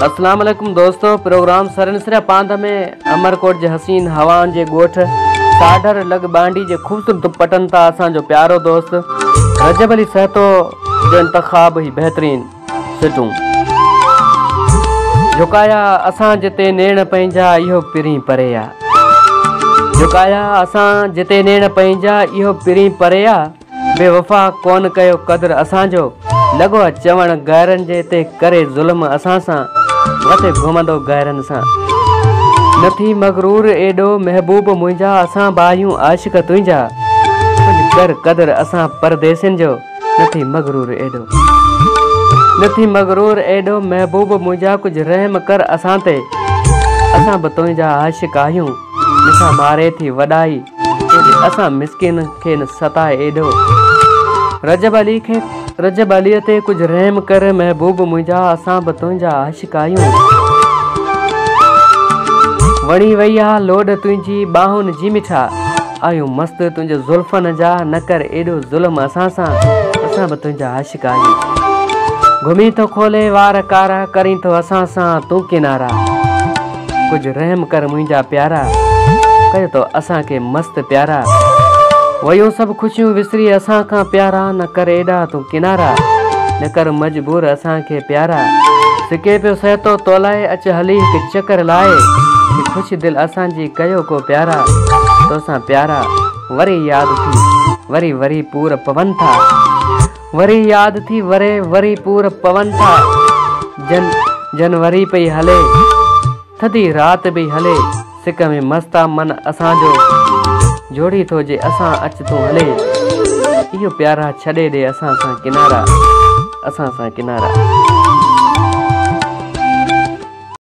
अस्सलाम वालेकुम दोस्तों, प्रोग्राम सरनसरा पांध में अमरकोट जे हसीन हवान जे गोठ साडर लग बांडी जे खूबसूरत पटन था असांजो प्यारो दोस्त रजब अली सहतो जो इंतखाब ही बेहतरीन सिटूं झुकाया असां जिते नेण पंहिंजा इहो पिरी परे आ झुकाया असां जिते नेण पंहिंजा इहो पिरी परे आ बेवफा कोन कयो कदर असांजो लगो चवण गैरन जे ते करे ज़ुल्म असां सां वते घुमंदो गैरन सां नथी मगरूर एडो महबूब मुंहिंजा असां बाहियूं आशिक तुंहिंजा कुझु कर कदर असां परदेसिन जो नथी मगरूर एडो महबूब मुंहिंजा कुझु रहम कर असां ते असां बि तुंहिंजा आशिक आहियूं मिसा मारे थी वॾाई असां मिस्किन खे न सताए एडो रजब अली ते कुछ रहम कर महबूब मुंहिंजा असां बि तुंहिंजा आशिक आहियूं वणी वई आ लोड तुंहिंजी बाहुनि जी मिठा आहियूं मस्त तुंहिंजे ज़ुल्फनि जा न कर एॾो ज़ुल्म असां सां असां बि तुंहिंजा आशिक आहियूं घुमी थो खोले वार कारा करी थो असां सां तूं किनारा कुझु रहम कर मुंहिंजा प्यारा कयो तो असांखे मस्त प्यारा वयो सब खुशियूं विसरी असां खां प्यारा न कर एॾा तूं किनारा न कर मजबूर असांखे प्यारा सिके पियो सहतो तोलाए अच हली हिकु चकर लाए खुश दिल असांजी कयो को प्यारा तोसां प्यारा वरी याद थी वरी पूर पवन था वरी याद थी वरी पूर पवन था जनवरी पई हले थधी रात भी हले सिक में मस्ता मन असांजो जोड़ी थो जे असां अच तूं हले इहो प्यारा छॾे ॾे असां सां किनारा